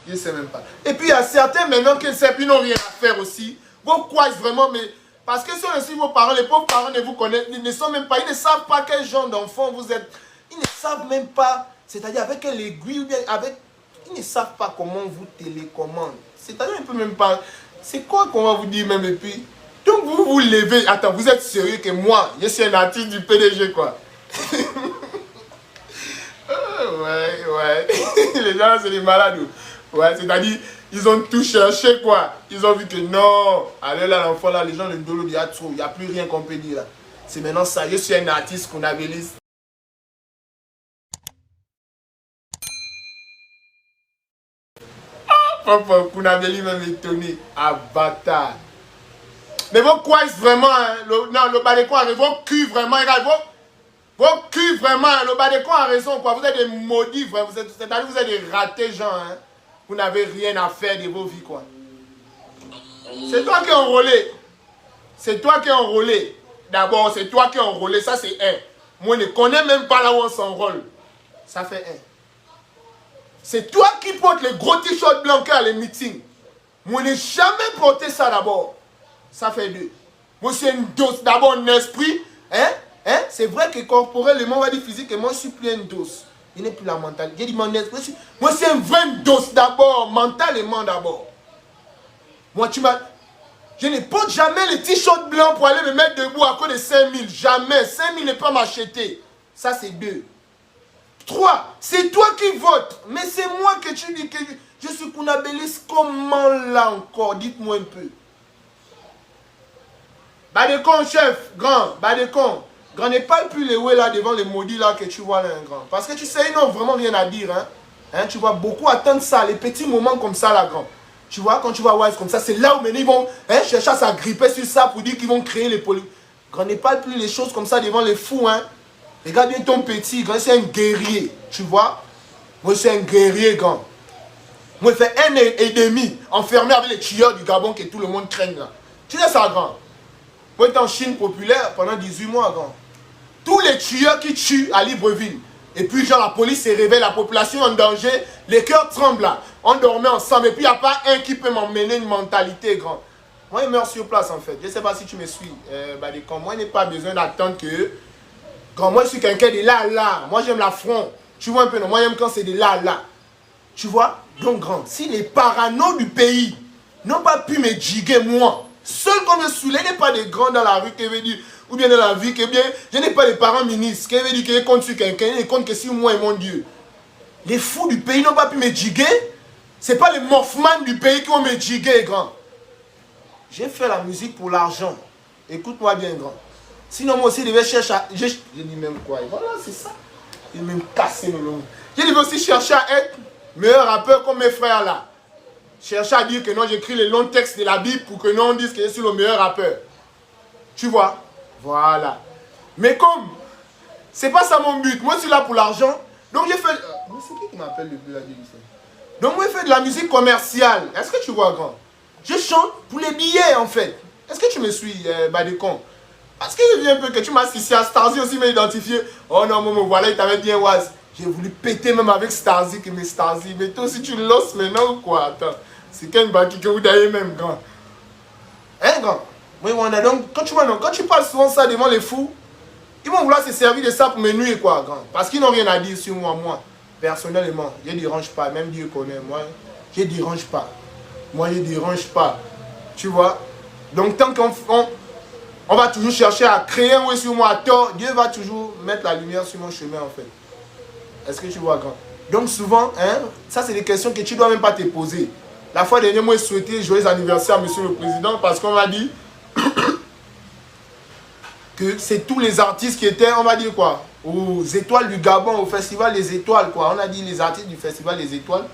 Je ne sais même pas. Et puis, il y a certains maintenant qui n'ont rien à faire aussi. Vos quoi vraiment, mais... Parce que si vos parents, les pauvres parents ne vous connaissent, ils ne sont même pas, ils ne savent pas quel genre d'enfant vous êtes. Ils ne savent même pas, c'est-à-dire avec quelle aiguille ou bien avec... Ils ne savent pas comment vous télécommandent. C'est-à-dire, ils ne peuvent même pas... C'est quoi qu'on va vous dire même et puis... Donc vous vous levez, attends, vous êtes sérieux que moi, je suis un artiste du PDG quoi. Ouais. Les gens c'est des malades. Ouais, c'est-à-dire, ils ont tout cherché quoi. Ils ont vu que non, allez là l'enfant là, les gens le dolo, il y a trop, il n'y a plus rien qu'on peut dire là. C'est maintenant ça, je suis un artiste qu'on appelle. Papa, Kounabeli même étonné. Ah, bâtard. Mais vos quoi vraiment, hein, non, le Badekon a raison, vos culs vraiment, regarde, vos culs vraiment, le Badekon a raison, quoi. Vous êtes des maudits, vraiment, c'est-à-dire vous êtes des ratés, gens, hein. Vous n'avez rien à faire de vos vies, quoi. C'est toi qui es enrôlé. C'est toi qui es enrôlé. D'abord, c'est toi qui es enrôlé, ça c'est un. Moi, je ne connais même pas là où on s'enrôle. Ça fait un. C'est toi qui portes les gros t-shirts blancs à les meetings. Moi, je n'ai jamais porté ça d'abord. Ça fait deux. Moi, c'est une dose. D'abord, un esprit. C'est vrai que corporellement, on va dire physique, et moi, je suis plus une dose. Il n'est plus la mentale. J'ai dit mon esprit. Moi, c'est une vraie dose d'abord. Mentalement d'abord. Moi, je ne porte jamais les t-shirts blancs pour aller me mettre debout à cause de 5000. Jamais. 5000 n'est pas m'acheter. Ça, c'est deux. 3. C'est toi qui votes. Mais c'est moi que tu dis que je suis Kounabeli. Comment là encore? Dites-moi un peu. Badekon, chef, grand, Badekon. Grand, ne parle plus les ouais là devant les maudits là que tu vois là, grand. Parce que tu sais, ils n'ont vraiment rien à dire. Tu vois, beaucoup attendent ça, les petits moments comme ça là, grand. Tu vois, quand tu vois Wise comme ça, c'est là où maintenant ils vont chercher à s'agripper sur ça pour dire qu'ils vont créer les polémiques. Grand, ne parle plus les choses comme ça devant les fous, hein. Regarde bien ton petit, grand, c'est un guerrier, tu vois. Moi, c'est un guerrier, grand. Moi, je fais 1,5 enfermé avec les tueurs du Gabon que tout le monde craigne là. Tu sais ça, grand. Moi, j'étais en Chine populaire pendant 18 mois, grand. Tous les tueurs qui tuent à Libreville. Et puis, genre, la police se réveille, la population en danger, les cœurs tremblent là. On dormait ensemble. Et puis, il n'y a pas un qui peut m'emmener une mentalité, grand. Moi, je meurs sur place, en fait. Je ne sais pas si tu me suis, Badekon. Moi, je n'ai pas besoin d'attendre que... Grand, moi, je suis quelqu'un de là. Moi, j'aime l'affront. Tu vois un peu, non? Moi, j'aime quand c'est de là. Tu vois? Donc, grand, si les paranos du pays n'ont pas pu me diguer, moi, seul comme je suis là, il n'est pas de grands dans la rue, qui veut dire, ou bien dans la vie, que bien, je n'ai pas de parents ministres, qui veut dire que je compte sur quelqu'un, je compte que sur moi et mon Dieu. Les fous du pays n'ont pas pu me diguer. Ce n'est pas les morphman du pays qui vont me diguer, grand. J'ai fait la musique pour l'argent. Écoute-moi bien, grand. Sinon, moi aussi, je devais chercher à... Je dis même quoi. Voilà, c'est ça. Il me casser le long. Je devais aussi chercher à être meilleur rappeur comme mes frères là. Chercher à dire que non, j'écris les longs textes de la Bible pour que non, on dise que je suis le meilleur rappeur. Tu vois? Voilà. Mais comme, c'est pas ça mon but. Moi, je suis là pour l'argent. Donc, j'ai fait... Mais c'est qui m'appelle depuis la Bible? Donc, moi, j'ai fait de la musique commerciale. Est-ce que tu vois, grand? Je chante pour les billets, en fait. Est-ce que tu me suis, Badekon? Parce que je viens un peu que tu m'as assisté à Starzy aussi m'a identifié. Oh non, maman, voilà, il t'avait bien Waz. J'ai voulu péter même avec Starzy, mais Starzy. Mais toi aussi, tu l'oses maintenant ou quoi? Attends. C'est quel baki que vous d'ailleurs même, grand. Hein, grand? Oui, on a donc, quand tu parles souvent ça devant les fous, ils vont vouloir se servir de ça pour me nuire, quoi, grand. Parce qu'ils n'ont rien à dire sur moi. Personnellement, je ne dérange pas. Même Dieu connaît, moi, je ne dérange pas. Moi, je ne dérange pas. Tu vois? Donc, tant qu'on va toujours chercher à créer un ouais sur moi à tort, Dieu va toujours mettre la lumière sur mon chemin, en fait. Est-ce que tu vois, grand? Donc, souvent, ça, c'est des questions que tu ne dois même pas te poser. La fois dernière, moi, je souhaitais joyeux anniversaire à Monsieur le Président parce qu'on m'a dit que c'est tous les artistes qui étaient, on va dire quoi, aux étoiles du Gabon, au festival des étoiles, quoi. On a dit les artistes du festival des étoiles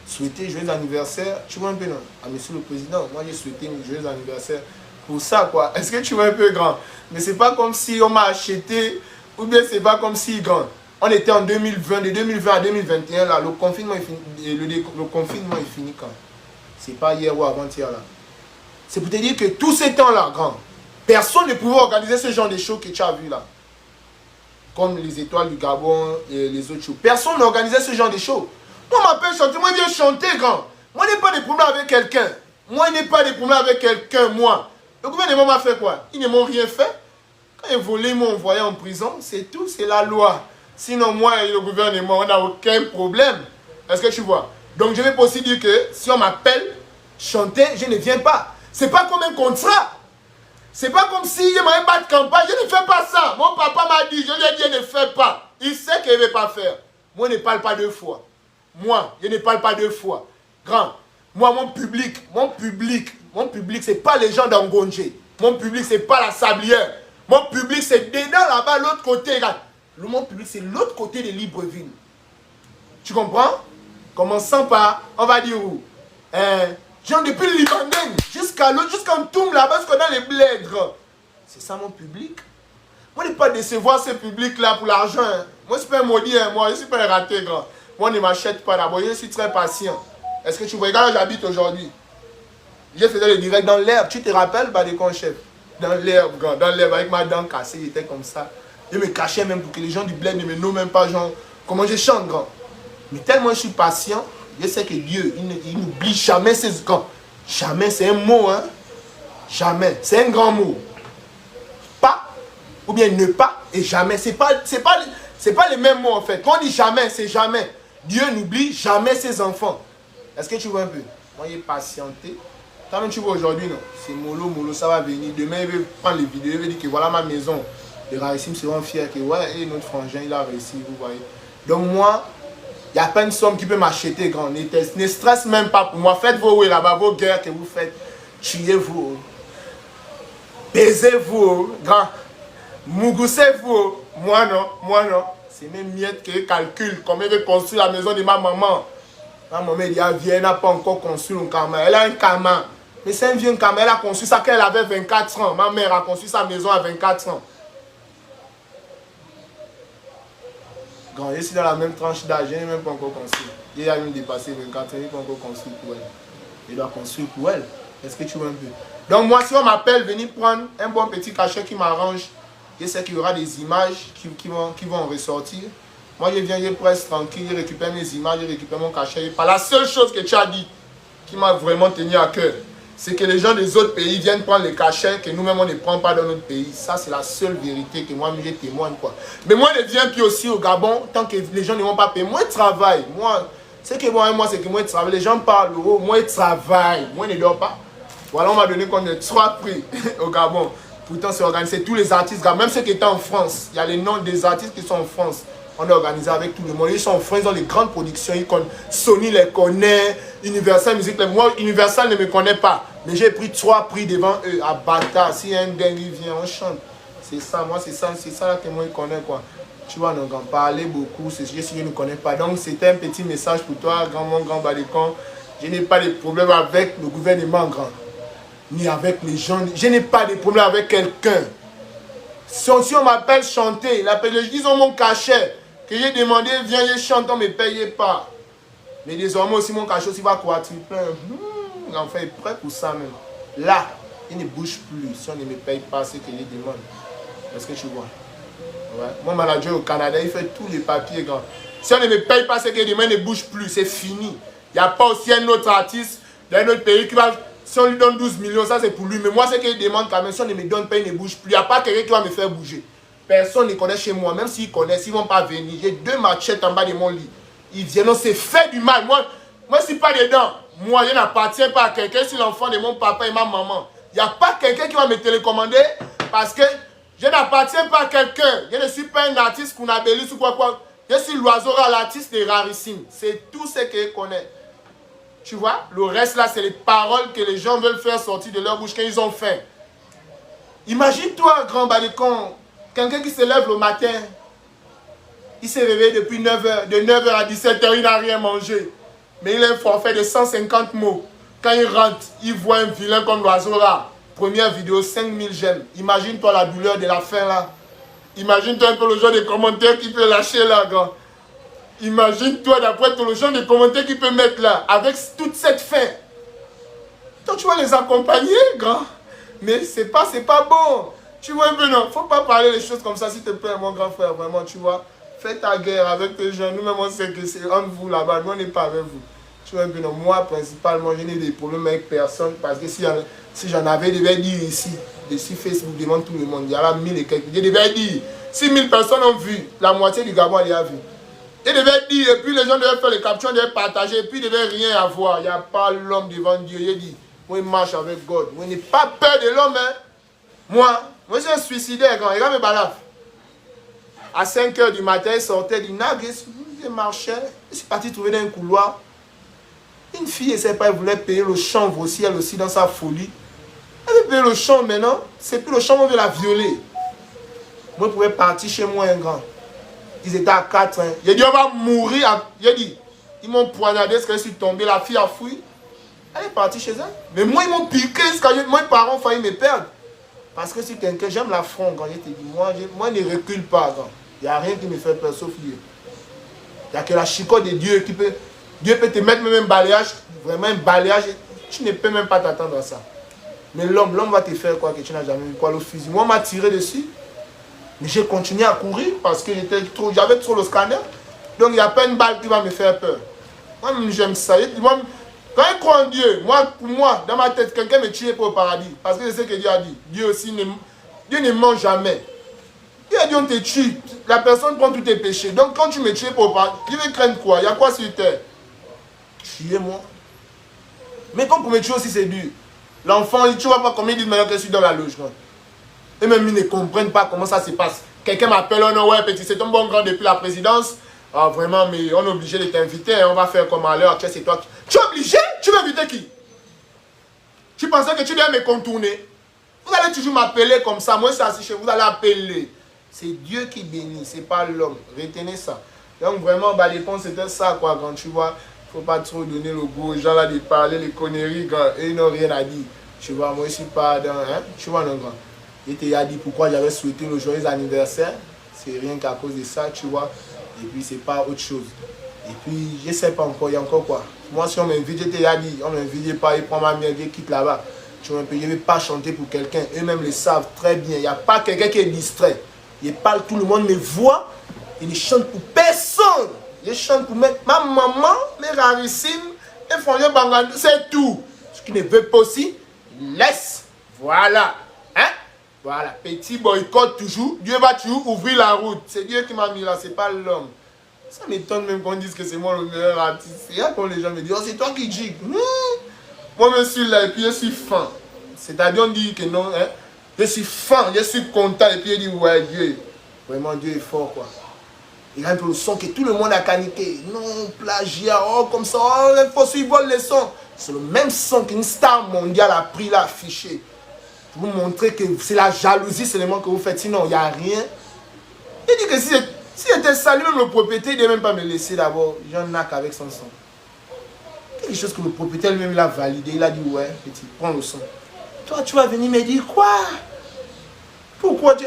souhaitaient joyeux anniversaire, tu vois un peu, non? À Monsieur le Président, moi, j'ai souhaité un joyeux anniversaire pour ça, quoi. Est-ce que tu vois un peu, grand? Mais c'est pas comme si on m'a acheté, ou bien c'est pas comme si, grand, on était en 2020, de 2020 à 2021, là, le confinement est fini, le confinement est fini quand? C'est pas hier ou avant-hier là. C'est pour te dire que tous ces temps-là, grand, personne ne pouvait organiser ce genre de shows que tu as vu là. Comme les étoiles du Gabon et les autres shows. Personne n'organisait ce genre de shows. Moi, on m'appelle chanter, moi, je viens chanter, grand. Moi, je n'ai pas de problème avec quelqu'un. Moi, je n'ai pas de problème avec quelqu'un, moi. Le gouvernement m'a fait quoi? Ils ne m'ont rien fait. Quand ils volaient, ils m'ont envoyé en prison. C'est tout, c'est la loi. Sinon, moi et le gouvernement, on n'a aucun problème. Est-ce que tu vois? Donc, je vais aussi dire que si on m'appelle chanter, je ne viens pas. C'est pas comme un contrat. C'est pas comme si il m'a pas de campagne. Je ne fais pas ça. Mon papa m'a dit, je lui ai dit, ne fais pas. Il sait qu'il ne veut pas faire. Moi, je ne parle pas deux fois. Moi, je ne parle pas deux fois. Grand. Moi, mon public, c'est pas les gens d'Angongé. Mon public, c'est pas la Sablière. Mon public, c'est dedans là-bas, l'autre côté. Regarde. Mon public, c'est l'autre côté de Libreville. Tu comprends? Commençant par, on va dire où? Genre depuis le Libanais jusqu'à l'autre, jusqu'à Ntoum là-bas, parce qu'on a les bleds. C'est ça mon public. Moi, je ne vais pas décevoir ce public-là pour l'argent. Hein. Moi, je suis pas un maudit, hein. Moi, je ne suis pas un raté, grand. Moi, ne m'achète pas d'abord. Je suis très patient. Est-ce que tu vois, regarde là, j'habite aujourd'hui. J'ai fait le direct dans l'herbe. Tu te rappelles, Badekon chef? Dans l'herbe, grand. Dans l'herbe, avec ma dent cassée, il était comme ça. Je me cachais même pour que les gens du bled ne me nomment même pas, genre, comment je chante, grand. Mais tellement je suis patient, je sais que Dieu, il n'oublie jamais ses grands. Jamais, c'est un mot, hein. Jamais, c'est un grand mot. Pas, ou bien ne pas, et jamais. C'est pas les mêmes mots, en fait. Quand on dit jamais, c'est jamais. Dieu n'oublie jamais ses enfants. Est-ce que tu vois un peu? Moi, j'ai patienté. Toi-même, tu vois aujourd'hui, non? C'est mollo, ça va venir. Demain, il veut prendre les vidéos, il veut dire que voilà ma maison. Les rarissimes seront fiers que ouais, et notre frangin, il a réussi, vous voyez. Donc moi, il n'y a pas une somme qui peut m'acheter, grand. Ne stresse même pas pour moi. Faites vos là-bas, vos guerres que vous faites. Tuez-vous. Baisez-vous, grand. Mougoussez-vous. Moi non. C'est même miette qui calcule comment il veut construire la maison de ma maman. Ma maman, elle dit, elle n'a pas encore construit un camin. Elle a un camin. Mais c'est un vieux camin. Elle a construit ça quand elle avait 24 ans. Ma mère a construit sa maison à 24 ans. Grand, je suis dans la même tranche d'âge, je n'ai même pas encore construit. Il a même dépassé 24 ans, il n'est pas encore construit pour elle. Il doit construire pour elle. Est-ce que tu vois un peu? Donc moi, si on m'appelle, venir prendre un bon petit cachet qui m'arrange, je sais qu'il y aura des images qui vont ressortir. Moi, je viens, je presse tranquille, je récupère mes images, je récupère mon cachet. Pas la seule chose que tu as dit qui m'a vraiment tenu à cœur, c'est que les gens des autres pays viennent prendre les cachets que nous-mêmes on ne prend pas dans notre pays. Ça, c'est la seule vérité que moi, je témoigne, quoi. Mais moi, je viens puis aussi au Gabon, tant que les gens ne vont pas payer. Moi, je travaille. Moi, c'est que moi, c'est que moi, je travaille. Les gens parlent, oh, moi, je travaille. Moi, je ne dors pas. Voilà, on m'a donné qu'on a 3 prix au Gabon. Pourtant, c'est organisé. Tous les artistes, même ceux qui étaient en France, il y a les noms des artistes qui sont en France. On a organisé avec tout le monde. Ils sont en France, ils ont les grandes productions. Sony les connaît, Universal Music. Moi, Universal ne me connaît pas. Mais j'ai pris 3 prix devant eux à Bata. Si un dingue vient, on chante. C'est ça, moi, c'est ça que moi, je connais, quoi. Tu vois, nos grands parler beaucoup, c'est ce que je ne connais pas. Donc, c'était un petit message pour toi, mon grand Badekon. Je n'ai pas de problème avec le gouvernement, grand. Ni avec les gens. Je n'ai pas de problème avec quelqu'un. Si on m'appelle chanter, ils ont mon cachet. Que j'ai demandé, viens, je chante, on ne me paye pas. Mais désormais aussi, mon cachet aussi va quadrupler. L'enfant est prêt pour ça même. Là, il ne bouge plus. Si on ne me paye pas ce que je demande. Est-ce que tu vois? Ouais. Mon manager au Canada, il fait tous les papiers, grand. Si on ne me paye pas ce que je demande, il ne bouge plus. C'est fini. Il n'y a pas aussi un autre artiste dans un autre pays qui va... Si on lui donne 12 millions, ça c'est pour lui. Mais moi, ce qu'il demande quand même, si on ne me donne pas, il ne bouge plus. Il n'y a pas quelqu'un qui va me faire bouger. Personne ne connaît chez moi. Même s'ils connaissent, ils ne vont pas venir. J'ai 2 machettes en bas de mon lit. Ils viennent, c'est fait du mal. Moi, je ne suis pas dedans. Moi, je n'appartiens pas à quelqu'un. Je suis l'enfant de mon papa et ma maman. Il n'y a pas quelqu'un qui va me télécommander parce que je n'appartiens pas à quelqu'un. Je ne suis pas un artiste qu'on a belli ou quoi. Je suis l'oiseau rare, l'artiste des rarissimes. C'est tout ce que je connais. Tu vois, le reste là, c'est les paroles que les gens veulent faire sortir de leur bouche quand ils ont faim. Imagine-toi, grand Badekon, quelqu'un qui se lève le matin, il s'est réveillé depuis 9h, de 9h à 17h, il n'a rien mangé. Mais il a un forfait de 150 mots. Quand il rentre, il voit un vilain comme l'oiseau rare. Première vidéo, 5000 j'aime. Imagine-toi la douleur de la faim là. Imagine-toi un peu le genre de commentaires qu'il peut lâcher là, grand. Imagine-toi d'après tout le genre de commentaires qu'il peut mettre là, avec toute cette faim. Toi, tu vas les accompagner, grand. Mais c'est pas bon. Tu vois un peu, non? Faut pas parler des choses comme ça, s'il te plaît, mon grand frère, vraiment, tu vois. Fais ta guerre avec tes gens. Nous-mêmes, on sait que c'est entre vous là-bas. Nous, on n'est pas avec vous. Tu vois, non, moi, principalement, je n'ai des problèmes avec personne parce que si j'en avais, je devais dire ici Facebook, devant tout le monde, il y a 1000 et quelques. Je devais dire, si 1000 personnes ont vu, la moitié du Gabon, elle a vu. Je devais dire, et puis les gens devaient faire les captions, devaient partager, et puis ils ne devaient rien avoir. Il n'y a pas l'homme devant Dieu. Il dit, moi, je marche avec God. Moi, je n'ai pas peur de l'homme. Hein. Moi, je suis un suicidaire quand il regarde mes balafres. À 5 h du matin, il sortait du nag, il marchait, il est parti trouver dans un couloir. Une fille, elle ne sait pas, elle voulait payer le chanvre aussi, elle aussi dans sa folie. Elle veut payer le chanvre maintenant, c'est plus le chanvre, on veut la violer. Moi, je pouvais partir chez moi un grand. Ils étaient à 4 ans. J'ai dit, on va mourir. J'ai dit, ils m'ont poignardé, parce que je suis tombé, la fille a fui. Elle est partie chez elle. Mais moi, ils m'ont piqué, moi, mes parents ont failli me perdre. Parce que si quelqu'un, j'aime l'affront, quand je te dis, moi, je ne recule pas. Il n'y a rien qui me fait peur, sauf Dieu. Il n'y a que la chicotte de Dieu qui peut... Dieu peut te mettre même un balayage, vraiment un balayage, tu ne peux même pas t'attendre à ça. Mais l'homme va te faire quoi que tu n'as jamais vu, quoi, le fusil. Moi, on m'a tiré dessus, mais j'ai continué à courir parce que j'avais trop le scanner. Donc, il n'y a pas une balle qui va me faire peur. Moi, j'aime ça. Moi, quand je crois en Dieu, pour moi, dans ma tête, quelqu'un me tue pour le paradis. Parce que je sais que Dieu a dit. Dieu aussi, Dieu ne ment jamais. Dieu a dit on te tue. La personne prend tous tes péchés. Donc, quand tu me tues pour le paradis, Dieu veut craindre quoi? Il y a quoi sur terre? Tuez-moi. Mais quand pour me tuer aussi, c'est dur. L'enfant, tu vois pas comment ils disent maintenant que je suis dans la loge. Et même ils ne comprennent pas comment ça se passe. Quelqu'un m'appelle, oh non, ouais, petit, c'est ton bon grand depuis la présidence. Ah, vraiment, mais on est obligé de t'inviter. On va faire comme à l'heure. C'est toi. Tu es obligé? Tu veux inviter qui? Tu pensais que tu devais me contourner? Vous allez toujours m'appeler comme ça. Moi, c'est assis chez vous, vous allez appeler. C'est Dieu qui bénit, c'est pas l'homme. Retenez ça. Donc, vraiment, bah, les ponts, c'était ça, quoi, quand tu vois. Faut pas trop donner le goût aux gens là de parler les conneries quand ils n'ont rien à dire. Tu vois, moi je suis pas dans... Hein? Tu vois, non, grand. Il t'a dit pourquoi j'avais souhaité le joyeux anniversaire. C'est rien qu'à cause de ça, tu vois. Et puis c'est pas autre chose. Et puis je sais pas encore, il y a encore quoi. Moi si on m'invite, je t'ai dit, on m'invite pas, il prend ma mère, il quitte là-bas. Tu vois, je ne vais pas chanter pour quelqu'un. Eux-mêmes le savent très bien. Il n'y a pas quelqu'un qui est distrait. Ils parlent, tout le monde me voit. Ils ne chantent pour personne. Je chante pour mettre ma maman, mes rarissimes, et François Bangandou, c'est tout. Ce qui ne veut pas aussi, laisse. Voilà. Hein? Voilà. Petit boycott toujours. Dieu va toujours ouvrir la route. C'est Dieu qui m'a mis là, c'est pas l'homme. Ça m'étonne même qu'on dise que c'est moi le meilleur artiste. C'est là quand les gens me disent, oh, c'est toi qui dis. Moi, je suis là et puis je suis fin. C'est-à-dire, on dit que non, hein? Je suis fin, je suis content. Et puis, il dit, ouais, Dieu. Vraiment, Dieu est fort, quoi. Il a un peu le son que tout le monde a caniqué. Non, plagiat, oh, comme ça, oh, il faut suivre les sons. C'est le même son qu'une star mondiale a pris là, affiché. Pour vous montrer que c'est la jalousie seulement que vous faites. Sinon, il n'y a rien. Il dit que si j'étais salué, même le propriétaire, il ne devait même pas me laisser d'abord. J'en ai qu'avec son son. Quelque chose que le propriétaire lui-même il a validé. Il a dit, ouais, petit, prends le son. Toi, tu vas venir me dire quoi? Pourquoi tu...